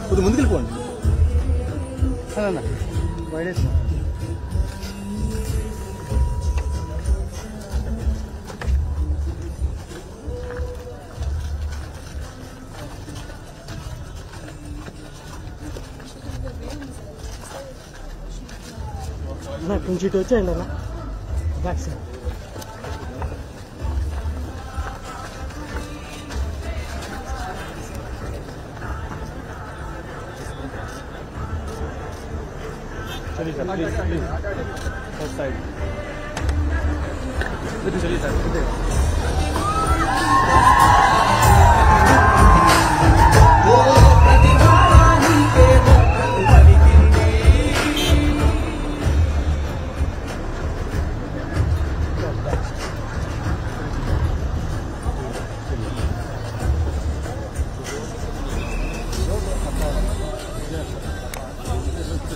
కొద్దిగా ముందుకు వెళ్ళిపోండి అన్న వైడేస్ కొంచెం ఇటు వచ్చేయండి అన్న బ్యాక్ సైడ్ चलिए sir please please first side चलिए सर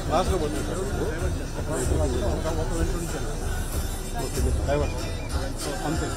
లాస్ట్లో పోతుంది డ్రైవర్ అంతే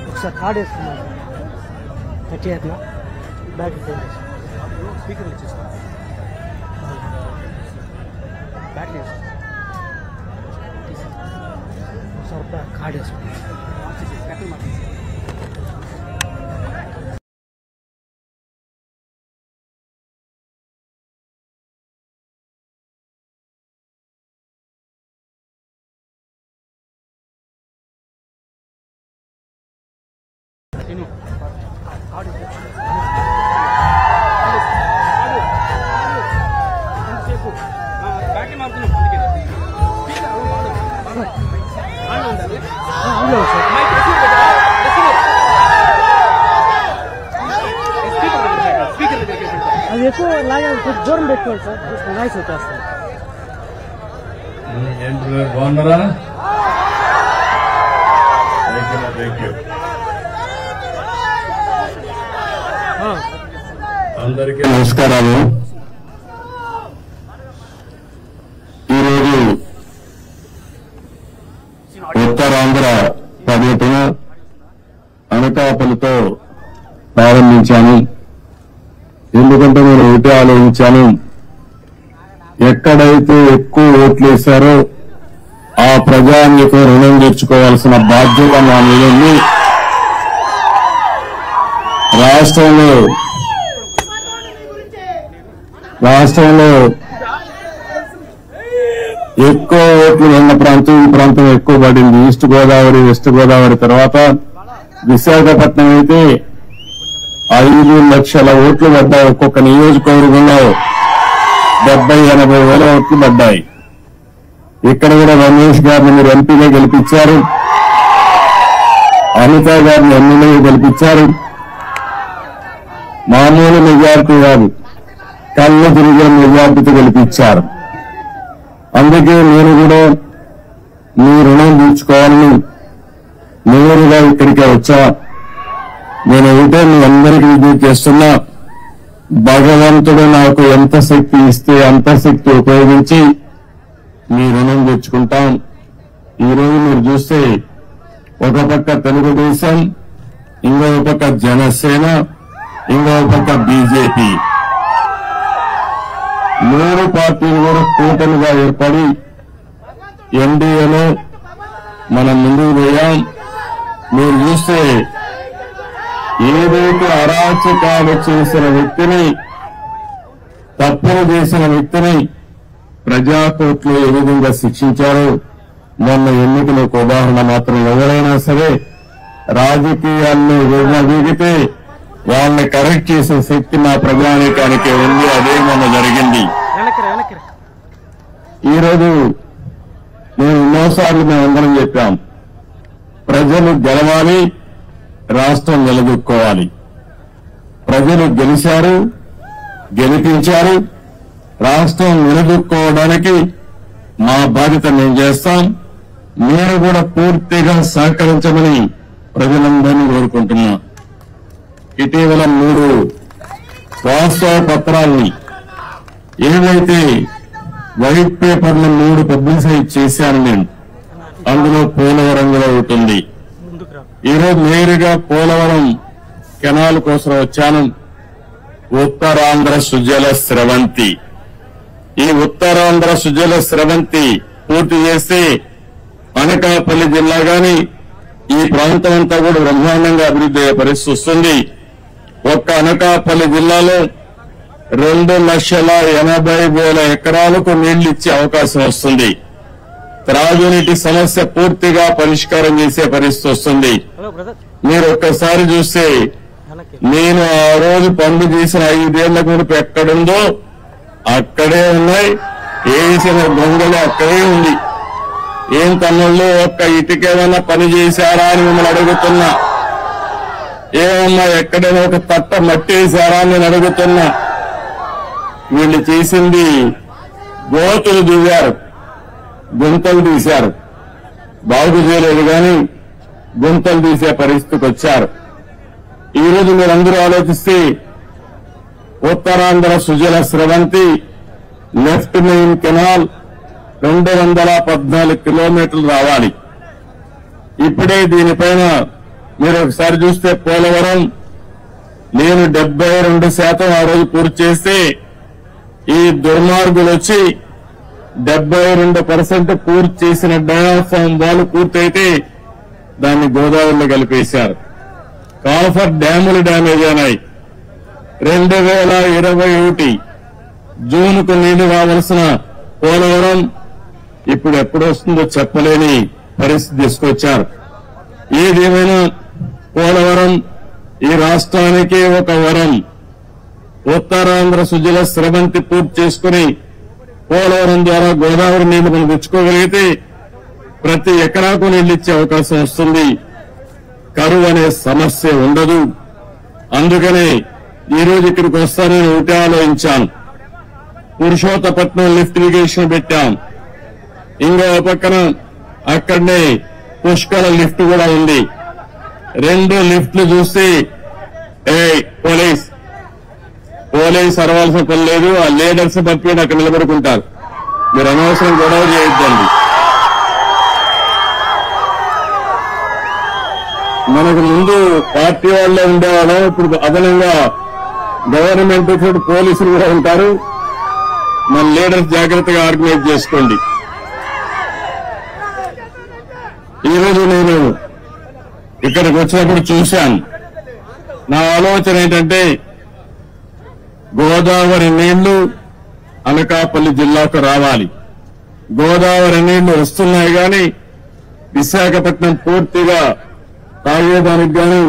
ఒకసారి కార్డ్ వేసుకున్నాను కట్టి అట్లా బ్యాగ్ స్పీకర్ వచ్చేసి బ్యాటరీ ఒకసారి కార్డ్ వేసుకున్నాను బ్యాటరీ మారుతున్నాం అందుకే అది ఎక్కువ లాగా దూరం పెట్టుకోండి సార్ నాయిస్ వచ్చేస్తాను. బాగున్నారా? అందరికీ నమస్కారాలు. ఈరోజు ఉత్తరాంధ్ర పర్యటన అనకాపల్లితో ప్రారంభించాను. ఎందుకంటే నేను ఒకటే ఆలోచించాను, ఎక్కడైతే ఎక్కువ ఓట్లు వేశారో ఆ ప్రజానికి రుణం తీర్చుకోవాల్సిన బాధ్యత నా మీద ఉంది. రాష్ట్రంలో ఎక్కువ ఓట్లు ఉన్న ప్రాంతం ఈ ప్రాంతం ఎక్కువ పడింది. ఈస్ట్ గోదావరి, వెస్ట్ గోదావరి తర్వాత విశాఖపట్నం అయితే 5 లక్షల ఓట్లు పడ్డాయి. ఒక్కొక్క నియోజకవర్గంలో 70-80 వేల ఓట్లు పడ్డాయి. ఇక్కడ కూడా రమేష్ గారిని మీరు ఎంపీగా గెలిపించారు, అనిత గారిని ఎమ్మెల్యేగా గెలిపించారు. మామూలు మెజార్టీ కాదు, కళ్ళు తిరిగే మెజార్టీతో గెలిపించారు. అందుకే నేను కూడా మీ రుణం తీర్చుకోవాలని నేరుగా ఇక్కడికే వచ్చా. నేను ఒకటే మీ అందరికీ విజ్ఞప్తి చేస్తున్నా, భగవంతుడు నాకు ఎంత శక్తి ఇస్తే అంత శక్తి ఉపయోగించి మీ రుణం తెచ్చుకుంటాం. ఈరోజు మీరు చూస్తే ఒక పక్క తెలుగుదేశం, ఇంకో పక్క జనసేన, ఇంకో పక్క బీజేపీ, 3 పార్టీలు కూడా కూటమిగా ఏర్పడి ఎన్డీఏలో మనం ముందుకు పోయాం. మీరు చూస్తే ఏదైతే అరాచకాలు చేసిన వ్యక్తిని, తప్పులు చేసిన వ్యక్తిని ప్రజాకోర్టులో ఏ విధంగా శిక్షించారో మొన్న ఎన్నికలకు ఉదాహరణ మాత్రం. ఎవరైనా సరే రాజకీయాల్లో విడిగితే వాళ్ళని కరెక్ట్ చేసే శక్తి మా ప్రజానీకానికి ఉంది. అదే మొన్న జరిగింది. ఈరోజు నేను ఎన్నోసార్లు మేమందరం చెప్పాం, ప్రజలు గెలవాలి, రాష్ట్రం నిలదొక్కోవాలి. ప్రజలు గెలిచారు, గెలిపించారు. రాష్ట్రం నిలదొక్కోవడానికి మా బాధ్యత మేము చేస్తాం. మీరు కూడా పూర్తిగా సహకరించమని ప్రజలందరినీ కోరుకుంటున్నా. ఇటీవల 3 వాస్తవ పత్రాల్ని, ఏవైతే వైట్ పేపర్లు 3 పబ్లిసైజ్ చేశాను నేను, అందులో పోలవరం కూడా ఉంటుంది. ఈరోజు నేరుగా పోలవరం కెనాల్ కోసం వచ్చాను. ఉత్తరాంధ్ర సుజల స్రవంతి, ఈ ఉత్తరాంధ్ర సుజల స్రవంతి పూర్తి చేస్తే అనకాపల్లి జిల్లా గాని ఈ ప్రాంతం అంతా కూడా బ్రహ్మాండంగా అభివృద్ధి అయ్యే పరిస్థితి వస్తుంది. ఒక్క అనకాపల్లి జిల్లాలో 2,80,000 ఎకరాలకు నీళ్లు ఇచ్చే అవకాశం వస్తుంది. త్రాగునీటి సమస్య పూర్తిగా పరిష్కారం చేసే పరిస్థితి వస్తుంది. మీరు ఒక్కసారి చూస్తే నేను ఆ రోజు పనులు చేసిన 5 ఏళ్ల మునుపు ఎక్కడుందో అక్కడే ఉన్నాయి, వేసిన దొంగలు అక్కడే ఉంది. ఏం తమ్ముళ్ళు ఒక్క ఇటుకేమైనా పని చేశారా అని మిమ్మల్ని అడుగుతున్నా. ఏమన్నా ఎక్కడైనా ఒక తట్ట మట్టి వేశారా అని నేను అడుగుతున్నా. వీళ్ళు చేసింది గోతులు దిగారు, గుంతలు తీశారు. బాగు చేయలేదు కానీ గుంతలు తీసే పరిస్థితికి వచ్చారు. ఈ రోజు మీరందరూ ఆలోచిస్తే Uttarandhra Sujala Sravanthi left main canal 214 కిలోమీటర్లు రావాలి. ఇప్పుడే దీనిపైన మీరు ఒకసారి చూస్తే పోలవరం నేను 72% ఆ రోజు పూర్తి చేస్తే ఈ దుర్మార్గులు వచ్చి 72% పూర్తి చేసిన డయాఫామ్ వాల్ పూర్తయితే దాన్ని గోదావరిలో కలిపేశారు. కాల్ఫర్ డ్యాములు డ్యామేజ్ అయినాయి. 2021 జూన్కు నీళ్లు రావాల్సిన పోలవరం ఇప్పుడు ఎప్పుడు వస్తుందో చెప్పలేని పరిస్థితి తీసుకొచ్చారు. ఏదేమైనా పోలవరం ఈ రాష్ట్రానికి ఒక వరం. ఉత్తరాంధ్ర సుజల స్రవంతి పూర్తి చేసుకుని పోలవరం ద్వారా గోదావరి నీళ్లు మనం తెచ్చుకోగలిగితే ప్రతి ఎకరాకు నీళ్లు ఇచ్చే అవకాశం వస్తుంది. కరువు అనే సమస్య ఉండదు. అందుకనే ఈ రోజు ఇక్కడికి వస్తానని ఒకటే ఆలోచించాను. పురుషోత్తపట్నం లిఫ్ట్ ఇరిగేషన్ పెట్టాం. ఇంకో పక్కన అక్కడనే పుష్కర లిఫ్ట్ కూడా ఉంది. 2 లిఫ్ట్లు చూస్తే పోలీస్ అరవాల్సిన పని లేదు. ఆ లీడర్స్ పంపి అక్కడ నిలబడుకుంటారు. మీరు అనవసరం గొడవ చేయొద్దండి. మనకు ముందు పార్టీ వాళ్ళే ఉండేవాళ్ళం. ఇప్పుడు అదనంగా గవర్నమెంట్ పోలీసులు కూడా ఉంటారు. మన లీడర్స్ జాగ్రత్తగా ఆర్గనైజ్ చేసుకోండి. ఈరోజు నేను ఇక్కడికి వచ్చినప్పుడు చూశాను. నా ఆలోచన ఏంటంటే గోదావరి నీళ్లు అనకాపల్లి జిల్లాకు రావాలి. గోదావరి నీళ్లు వస్తున్నాయి కానీ విశాఖపట్నం పూర్తిగా తాగేదానికి కానీ